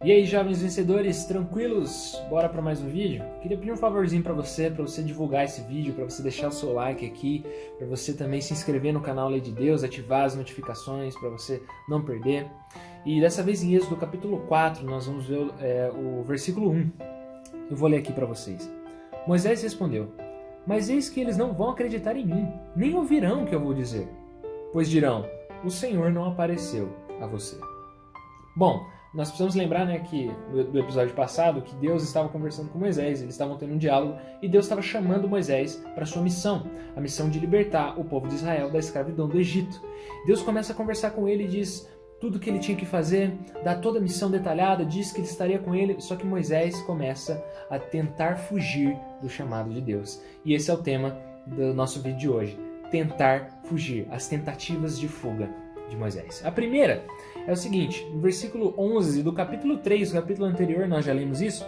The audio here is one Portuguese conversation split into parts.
E aí, jovens vencedores, tranquilos? Bora para mais um vídeo? Queria pedir um favorzinho para você divulgar esse vídeo, para você deixar o seu like aqui, para você também se inscrever no canal Lei de Deus, ativar as notificações para você não perder. E dessa vez em Êxodo capítulo 4, nós vamos ver o versículo 1. Eu vou ler aqui para vocês. Moisés respondeu: "Mas eis que eles não vão acreditar em mim, nem ouvirão o que eu vou dizer, pois dirão, o Senhor não apareceu a você." Bom, nós precisamos lembrar, que do episódio passado, que Deus estava conversando com Moisés, eles estavam tendo um diálogo e Deus estava chamando Moisés para sua missão, a missão de libertar o povo de Israel da escravidão do Egito. Deus começa a conversar com ele e diz tudo o que ele tinha que fazer, dá toda a missão detalhada, diz que ele estaria com ele, só que Moisés começa a tentar fugir do chamado de Deus. E esse é o tema do nosso vídeo de hoje, tentar fugir, as tentativas de fuga de Moisés. A primeira é o seguinte, no versículo 11 do capítulo 3, o capítulo anterior, nós já lemos isso,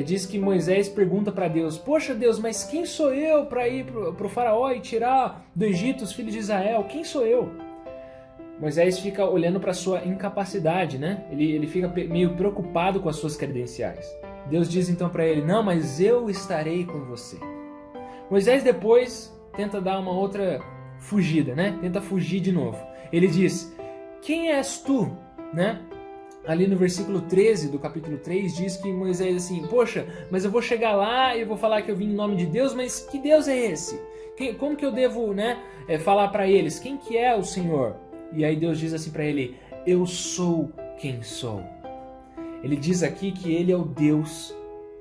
diz que Moisés pergunta para Deus: "Poxa Deus, mas quem sou eu para ir para o faraó e tirar do Egito os filhos de Israel? Quem sou eu?" Moisés fica olhando para sua incapacidade, Ele fica meio preocupado com as suas credenciais. Deus diz então para ele: "Não, mas eu estarei com você." Moisés depois tenta dar uma outra fugida, Tenta fugir de novo. Ele diz: "Quem és tu?" Ali no versículo 13 do capítulo 3 diz que Moisés assim: "Poxa, mas eu vou chegar lá e eu vou falar que eu vim em nome de Deus, mas que Deus é esse? Como que eu devo falar para eles? Quem que é o Senhor?" E aí Deus diz assim para ele: "Eu sou quem sou." Ele diz aqui que ele é o Deus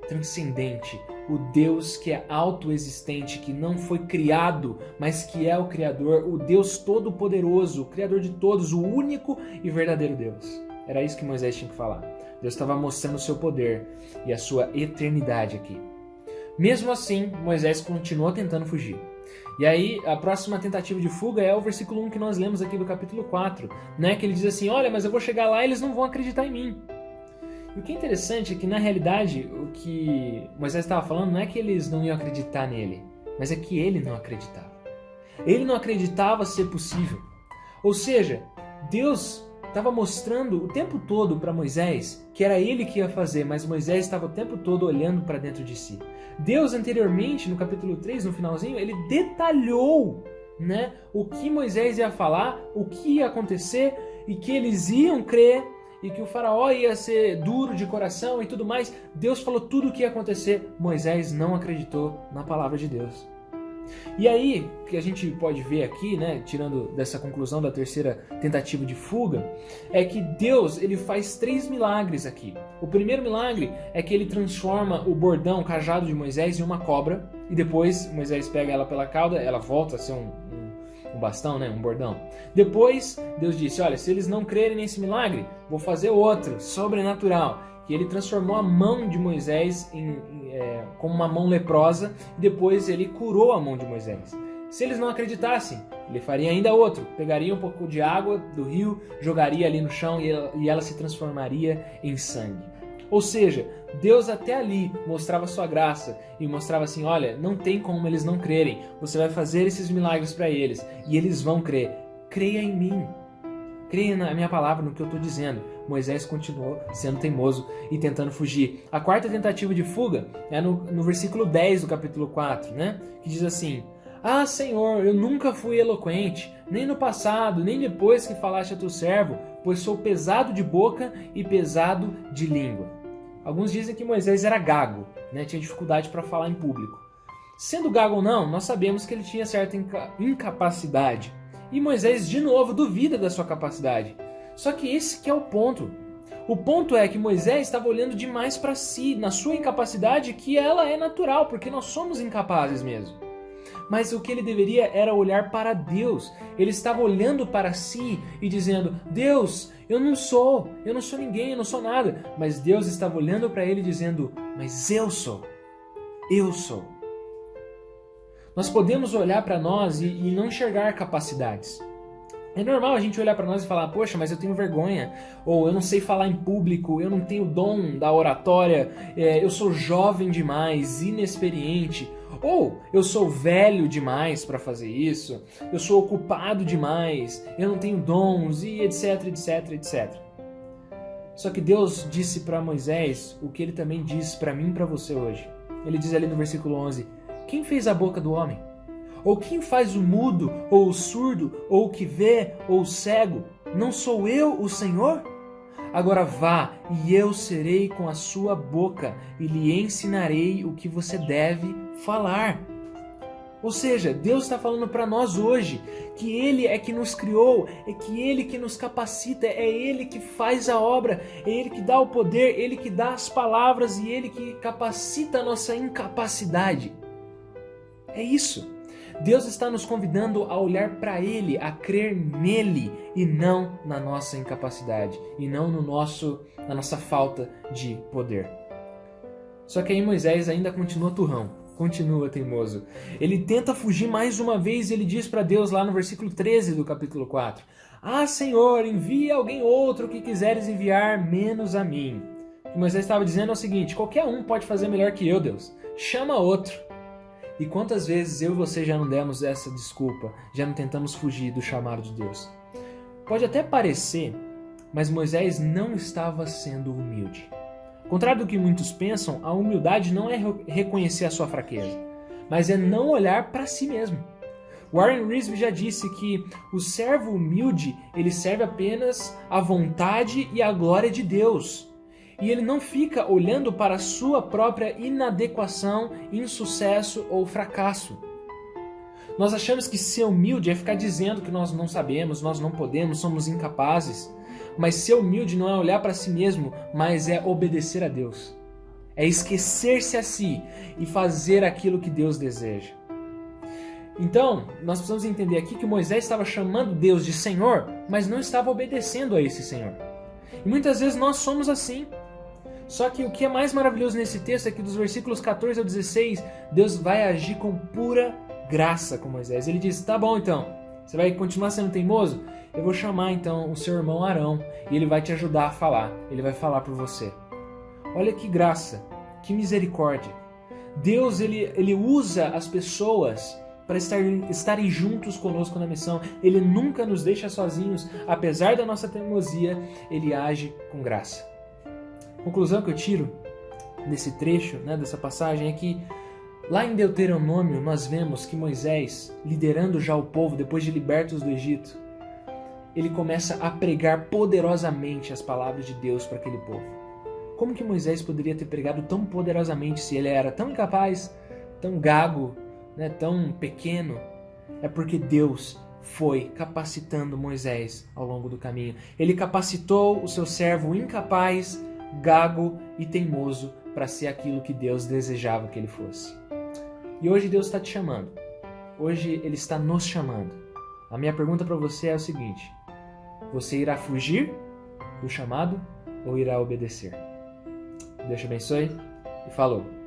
transcendente, o Deus que é autoexistente, que não foi criado, mas que é o Criador, o Deus Todo-Poderoso, o Criador de todos, o único e verdadeiro Deus. Era isso que Moisés tinha que falar. Deus estava mostrando o seu poder e a sua eternidade aqui. Mesmo assim, Moisés continuou tentando fugir. E aí, a próxima tentativa de fuga é o versículo 1 que nós lemos aqui do capítulo 4, que ele diz assim: "Olha, mas eu vou chegar lá e eles não vão acreditar em mim." E o que é interessante é que, na realidade, o que Moisés estava falando não é que eles não iam acreditar nele, mas é que ele não acreditava. Ele não acreditava ser possível. Ou seja, Deus estava mostrando o tempo todo para Moisés que era ele que ia fazer, mas Moisés estava o tempo todo olhando para dentro de si. Deus, anteriormente, no capítulo 3, no finalzinho, ele detalhou o que Moisés ia falar, o que ia acontecer e que eles iam crer, e que o faraó ia ser duro de coração e tudo mais. Deus falou tudo o que ia acontecer. Moisés não acreditou na palavra de Deus. E aí, o que a gente pode ver aqui, tirando dessa conclusão da terceira tentativa de fuga, é que Deus ele faz 3 milagres aqui. O primeiro milagre é que ele transforma o bordão, o cajado de Moisés, em uma cobra, e depois Moisés pega ela pela cauda, ela volta a ser um bastão, um bordão. Depois, Deus disse: "Olha, se eles não crerem nesse milagre, vou fazer outro, sobrenatural." Que ele transformou a mão de Moisés como uma mão leprosa, e depois ele curou a mão de Moisés. Se eles não acreditassem, ele faria ainda outro. Pegaria um pouco de água do rio, jogaria ali no chão e ela se transformaria em sangue. Ou seja, Deus até ali mostrava sua graça e mostrava assim: olha, não tem como eles não crerem. Você vai fazer esses milagres para eles e eles vão crer. Creia em mim. Creia na minha palavra, no que eu estou dizendo. Moisés continuou sendo teimoso e tentando fugir. A quarta tentativa de fuga é no versículo 10 do capítulo 4, que diz assim: "Ah, Senhor, eu nunca fui eloquente, nem no passado, nem depois que falaste a teu servo, pois sou pesado de boca e pesado de língua." Alguns dizem que Moisés era gago, tinha dificuldade para falar em público. Sendo gago ou não, nós sabemos que ele tinha certa incapacidade. E Moisés, de novo, duvida da sua capacidade. Só que esse que é o ponto. O ponto é que Moisés estava olhando demais para si, na sua incapacidade, que ela é natural, porque nós somos incapazes mesmo. Mas o que ele deveria era olhar para Deus. Ele estava olhando para si e dizendo: "Deus, eu não sou ninguém, eu não sou nada." Mas Deus estava olhando para ele dizendo: "Mas eu sou. Nós podemos olhar para nós e não enxergar capacidades. É normal a gente olhar para nós e falar: "Poxa, mas eu tenho vergonha", ou "eu não sei falar em público, eu não tenho o dom da oratória, eu sou jovem demais, inexperiente", ou "eu sou velho demais para fazer isso, eu sou ocupado demais, eu não tenho dons", e etc, etc, etc. Só que Deus disse para Moisés o que ele também diz para mim e para você hoje. Ele diz ali no versículo 11: quem fez a boca do homem? Ou quem faz o mudo, ou o surdo, ou o que vê, ou o cego? Não sou eu o Senhor? Agora vá, e eu serei com a sua boca, e lhe ensinarei o que você deve falar. Ou seja, Deus está falando para nós hoje que Ele é que nos criou, é que Ele que nos capacita, é Ele que faz a obra, é Ele que dá o poder, Ele que dá as palavras e Ele que capacita a nossa incapacidade. É isso. Deus está nos convidando a olhar para Ele, a crer nele e não na nossa incapacidade e não na nossa falta de poder. Só que aí Moisés ainda continua turrão, continua teimoso. Ele tenta fugir mais uma vez e ele diz para Deus lá no versículo 13 do capítulo 4: Ah, Senhor, envia alguém outro que quiseres enviar, menos a mim. O que Moisés estava dizendo é o seguinte: qualquer um pode fazer melhor que eu, Deus. Chama outro. E quantas vezes eu e você já não demos essa desculpa, já não tentamos fugir do chamado de Deus? Pode até parecer, mas Moisés não estava sendo humilde. Ao contrário do que muitos pensam, a humildade não é reconhecer a sua fraqueza, mas é não olhar para si mesmo. Warren Wiersbe já disse que o servo humilde, ele serve apenas à vontade e à glória de Deus. E ele não fica olhando para a sua própria inadequação, insucesso ou fracasso. Nós achamos que ser humilde é ficar dizendo que nós não sabemos, nós não podemos, somos incapazes. Mas ser humilde não é olhar para si mesmo, mas é obedecer a Deus. É esquecer-se a si e fazer aquilo que Deus deseja. Então, nós precisamos entender aqui que Moisés estava chamando Deus de Senhor, mas não estava obedecendo a esse Senhor. E muitas vezes nós somos assim. Só que o que é mais maravilhoso nesse texto é que dos versículos 14 ao 16, Deus vai agir com pura graça com Moisés. Ele diz: tá bom então, você vai continuar sendo teimoso? Eu vou chamar então o seu irmão Arão e ele vai te ajudar a falar. Ele vai falar por você. Olha que graça, que misericórdia. Deus ele usa as pessoas para estarem juntos conosco na missão. Ele nunca nos deixa sozinhos. Apesar da nossa teimosia, ele age com graça. A conclusão que eu tiro desse trecho, dessa passagem, é que lá em Deuteronômio nós vemos que Moisés, liderando já o povo depois de libertos do Egito, ele começa a pregar poderosamente as palavras de Deus para aquele povo. Como que Moisés poderia ter pregado tão poderosamente se ele era tão incapaz, tão gago, tão pequeno? É porque Deus foi capacitando Moisés ao longo do caminho. Ele capacitou o seu servo incapaz, gago e teimoso para ser aquilo que Deus desejava que ele fosse. E hoje Deus está te chamando. Hoje Ele está nos chamando. A minha pergunta para você é o seguinte: você irá fugir do chamado ou irá obedecer? Deus te abençoe e falou!